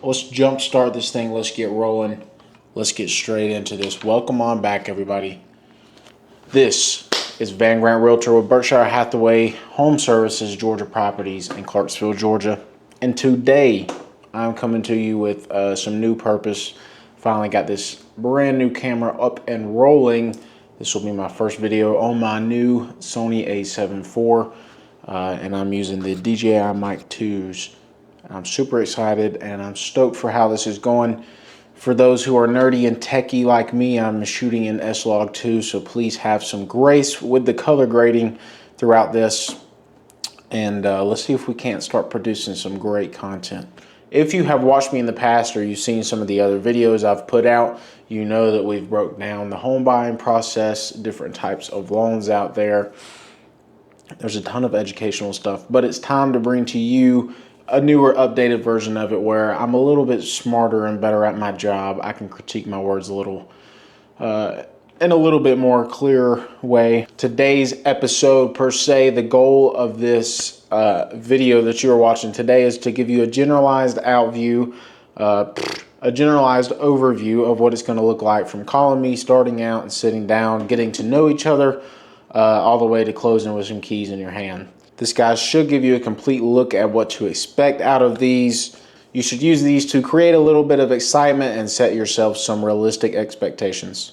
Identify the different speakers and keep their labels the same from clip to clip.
Speaker 1: Let's jump start this thing. Let's get rolling. Let's get straight into this. Welcome on back, everybody. This is Van Grant Realtor with Berkshire Hathaway Home Services, Georgia Properties in Clarksville, Georgia. And today, I'm coming to you with some new purpose. Finally got this brand new camera up and rolling. This will be my first video on my new Sony a7 IV, and I'm using the DJI Mic 2s. I'm super excited and I'm stoked for how this is going. For those who are nerdy and techie like me, I'm shooting in S-Log 2, so please have some grace with the color grading throughout this. And let's see if we can't start producing some great content. If you have watched me in the past or you've seen some of the other videos I've put out, you know that we've broke down the home buying process, different types of loans out there. There's a ton of educational stuff, but it's time to bring to you a newer, updated version of it where I'm a little bit smarter and better at my job. I can critique my words a little in a little bit more clear way. Today's episode, per se, the goal of this video that you are watching today is to give you a generalized overview of what it's going to look like from calling me, starting out, and sitting down, getting to know each other, all the way to closing with some keys in your hand. This guy should give you a complete look at what to expect out of these. You should use these to create a little bit of excitement and set yourself some realistic expectations.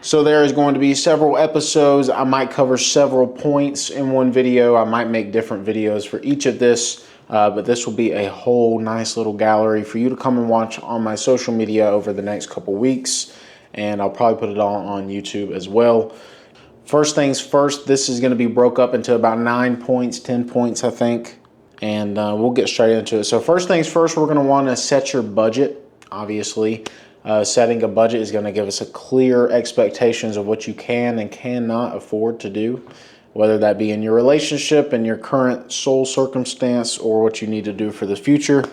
Speaker 1: So there is going to be several episodes. I might cover several points in one video. I might make different videos for each of this, but this will be a whole nice little gallery for you to come and watch on my social media over the next couple weeks. And I'll probably put it all on YouTube as well. First things first, this is going to be broke up into about 9 points, 10 points, I think, and we'll get straight into it. So first things first, we're going to want to set your budget, obviously. Setting a budget is going to give us a clear expectations of what you can and cannot afford to do, whether that be in your relationship, in your current sole circumstance, or what you need to do for the future.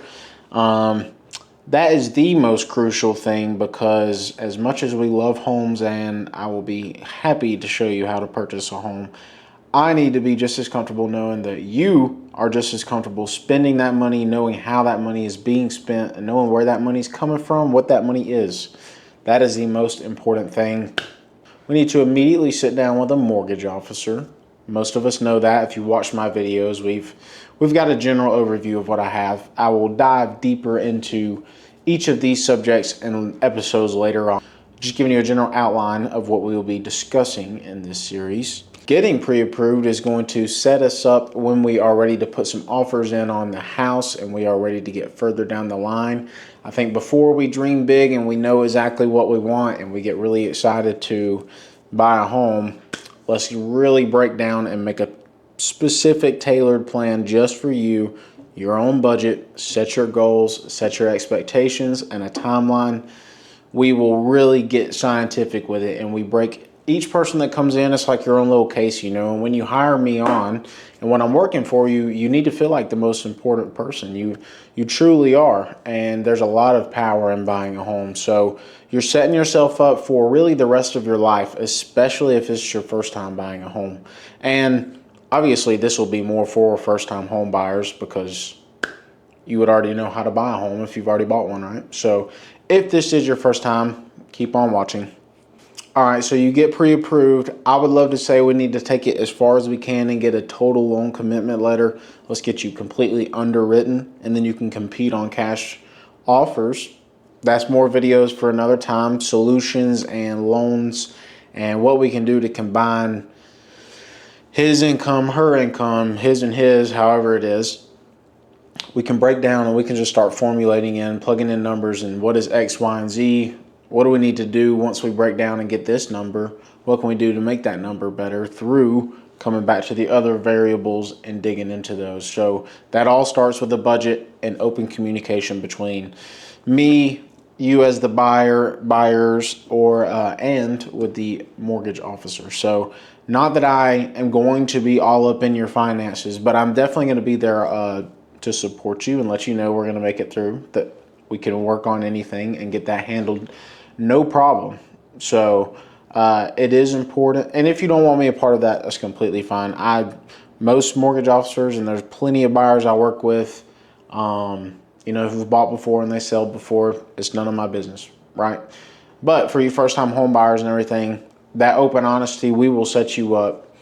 Speaker 1: That is the most crucial thing, because as much as we love homes, and I will be happy to show you how to purchase a home, I need to be just as comfortable knowing that you are just as comfortable spending that money, knowing how that money is being spent, and knowing where that money is coming from, what that money is. That is the most important thing. We need to immediately sit down with a mortgage officer. Most of us know that. If you watch my videos, we've got a general overview of what I have. I will dive deeper into each of these subjects in episodes later on. Just giving you a general outline of what we will be discussing in this series. Getting pre-approved is going to set us up when we are ready to put some offers in on the house and we are ready to get further down the line. I think before we dream big and we know exactly what we want and we get really excited to buy a home, let's really break down and make a specific tailored plan just for you, your own budget, set your goals, set your expectations, and a timeline. We will really get scientific with it, and we break each person that comes in. It's like your own little case, you know. And when you hire me on and when I'm working for you, you need to feel like the most important person. You truly are, and there's a lot of power in buying a home. So you're setting yourself up for really the rest of your life, especially if it's your first time buying a home. And obviously this will be more for first-time home buyers, because you would already know how to buy a home if you've already bought one, right? So if this is your first time, keep on watching. All right, so you get pre-approved. I would love to say we need to take it as far as we can and get a total loan commitment letter. Let's get you completely underwritten, and then you can compete on cash offers. That's more videos for another time. Solutions and loans and what we can do to combine his income, her income, his and his, however it is. We can break down and we can just start formulating in, plugging in numbers, and what is X, Y, and Z. What do we need to do once we break down and get this number? What can we do to make that number better through coming back to the other variables and digging into those? So that all starts with a budget and open communication between me, you as the buyers, or and with the mortgage officer. So not that I am going to be all up in your finances, but I'm definitely going to be there to support you and let you know we're going to make it through, that we can work on anything and get that handled. No problem. So it is important. And if you don't want me a part of that, that's completely fine. Most mortgage officers, and there's plenty of buyers I work with, You know, who've bought before and they sell before, it's none of my business, right? But for you first-time home buyers and everything, that open honesty, we will set you up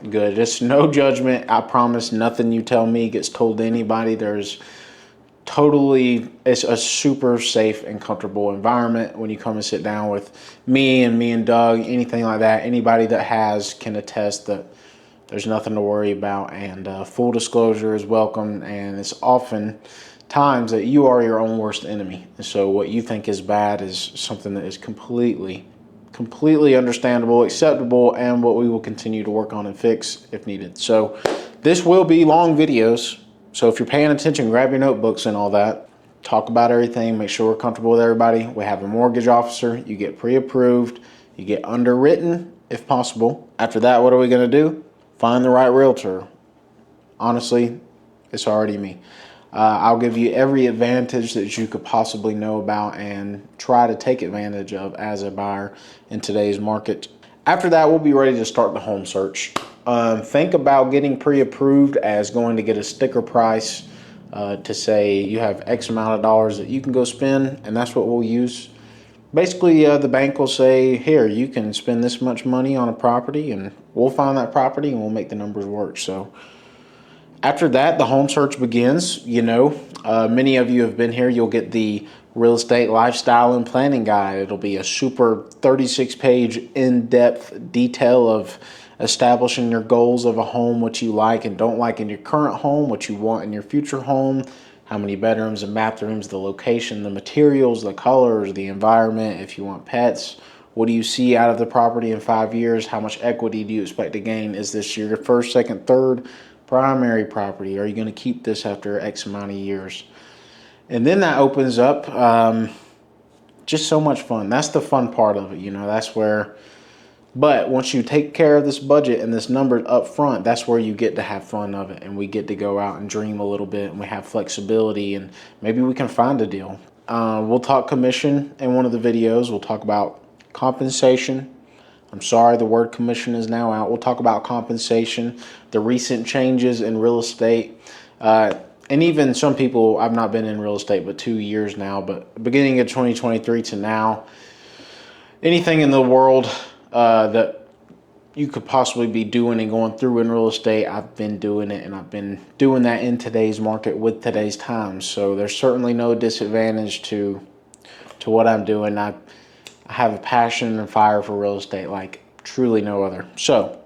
Speaker 1: good. It's no judgment. I promise nothing you tell me gets told to anybody. It's a super safe and comfortable environment when you come and sit down with me and Doug, anything like that. Anybody that can attest that there's nothing to worry about, and full disclosure is welcome. And it's often times that you are your own worst enemy. And so what you think is bad is something that is completely understandable, acceptable, and what we will continue to work on and fix if needed. So this will be long videos. So if you're paying attention, grab your notebooks and all that. Talk about everything. Make sure we're comfortable with everybody. We have a mortgage officer. You get pre-approved. You get underwritten if possible. After that, what are we going to do? Find the right realtor. Honestly, it's already me. I'll give you every advantage that you could possibly know about and try to take advantage of as a buyer in today's market. After that, we'll be ready to start the home search. Think about getting pre-approved as going to get a sticker price to say you have X amount of dollars that you can go spend, and that's what we'll use. Basically, the bank will say, here, you can spend this much money on a property, and we'll find that property and we'll make the numbers work. So after that, the home search begins. You know, many of you have been here. You'll get the real estate lifestyle and planning guide. It'll be a super 36-page in-depth detail of establishing your goals of a home, what you like and don't like in your current home, what you want in your future home, how many bedrooms and bathrooms, the location, the materials, the colors, the environment, if you want pets. What do you see out of the property in 5 years? How much equity do you expect to gain? Is this your first, second, third primary property? Are you going to keep this after X amount of years? And then that opens up just so much fun. That's the fun part of it, you know. That's where, but once you take care of this budget and this number up front, that's where you get to have fun of it, and we get to go out and dream a little bit, and we have flexibility, and maybe we can find a deal. We'll talk commission in one of the videos. We'll talk about compensation. I'm sorry, the word commission is now out. We'll talk about compensation, the recent changes in real estate, and even some people, I've not been in real estate but 2 years now, but beginning of 2023 to now, anything in the world that you could possibly be doing and going through in real estate, I've been doing it, and I've been doing that in today's market with today's times. So there's certainly no disadvantage to what I'm doing. I have a passion and fire for real estate like truly no other. So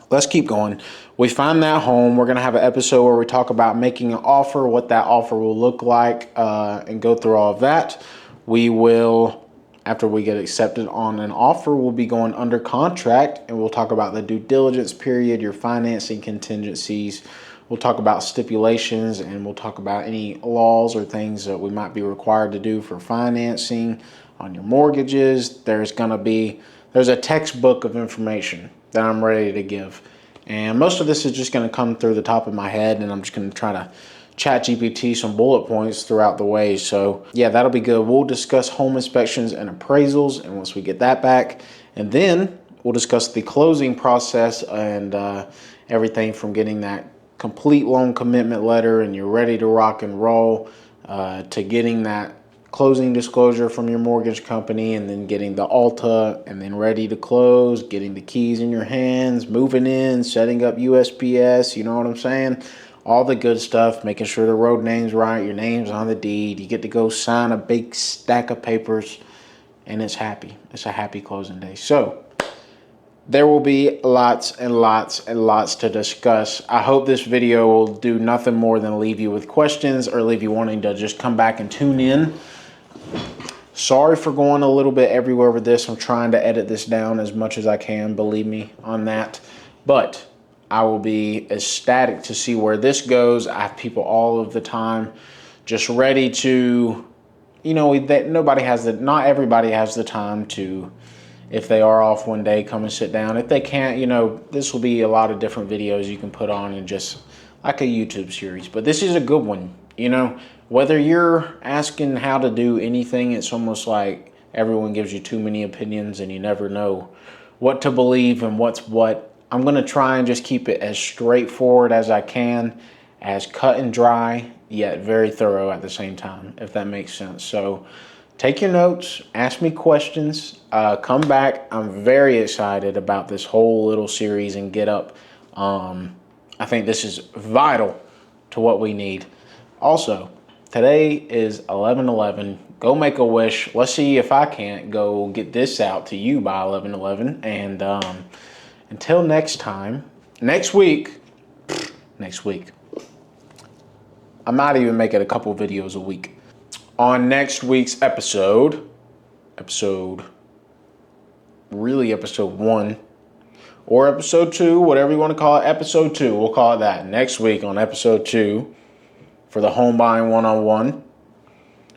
Speaker 1: let's keep going. We find that home. We're going to have an episode where we talk about making an offer, what that offer will look like, and go through all of that. We will, after we get accepted on an offer, we'll be going under contract, and we'll talk about the due diligence period, your financing contingencies. We'll talk about stipulations, and we'll talk about any laws or things that we might be required to do for financing on your mortgages. There's a textbook of information that I'm ready to give. And most of this is just going to come through the top of my head, and I'm just going to try to chat GPT some bullet points throughout the way. So yeah, that'll be good. We'll discuss home inspections and appraisals, and once we get that back, and then we'll discuss the closing process and everything from getting that complete loan commitment letter and you're ready to rock and roll to getting that closing disclosure from your mortgage company, and then getting the Alta, and then ready to close, getting the keys in your hands, moving in, setting up USPS, you know what I'm saying? All the good stuff, making sure the road name's right, your name's on the deed. You get to go sign a big stack of papers, and it's happy. It's a happy closing day. So there will be lots and lots and lots to discuss. I hope this video will do nothing more than leave you with questions or leave you wanting to just come back and tune in. Sorry for going a little bit everywhere with this. I'm trying to edit this down as much as I can, believe me on that. But I will be ecstatic to see where this goes. I have people all of the time just ready to, you know, not everybody has the time to, if they are off one day, come and sit down. If they can't, you know, this will be a lot of different videos you can put on and just like a YouTube series. But this is a good one, you know. Whether you're asking how to do anything, it's almost like everyone gives you too many opinions and you never know what to believe and what's what. I'm going to try and just keep it as straightforward as I can. as cut and dry, yet very thorough at the same time, if that makes sense. So take your notes, ask me questions, come back. I'm very excited about this whole little series and Get Up. I think this is vital to what we need. Also, today is 11/11. Go make a wish. Let's see if I can't go get this out to you by 11/11. And until next time, next week, I might even make it a couple videos a week. On next week's episode 1 or episode 2, whatever you want to call it, episode 2, we'll call it that. Next week on episode 2 for the Home Buying 101,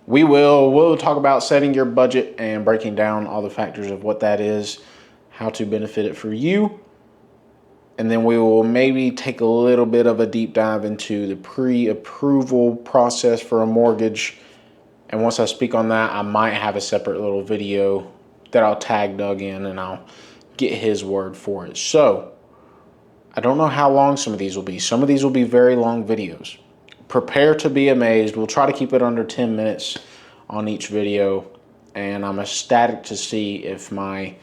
Speaker 1: we'll talk about setting your budget and breaking down all the factors of what that is, how to benefit it for you. And then we will maybe take a little bit of a deep dive into the pre-approval process for a mortgage. And once I speak on that, I might have a separate little video that I'll tag Doug in and I'll get his word for it. So I don't know how long some of these will be. Some of these will be very long videos. Prepare to be amazed. We'll try to keep it under 10 minutes on each video. And I'm ecstatic to see if my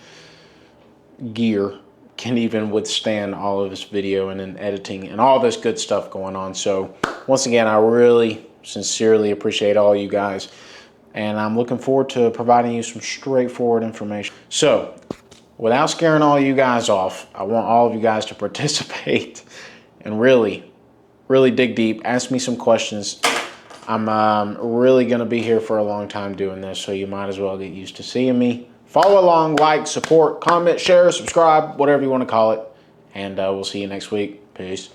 Speaker 1: gear can even withstand all of this video and then editing and all this good stuff going on. So once again, I really sincerely appreciate all you guys, and I'm looking forward to providing you some straightforward information. So without scaring all you guys off, I want all of you guys to participate and really dig deep, ask me some questions. I'm really going to be here for a long time doing this, so you might as well get used to seeing me. Follow along, like, support, comment, share, subscribe, whatever you want to call it. And we'll see you next week. Peace.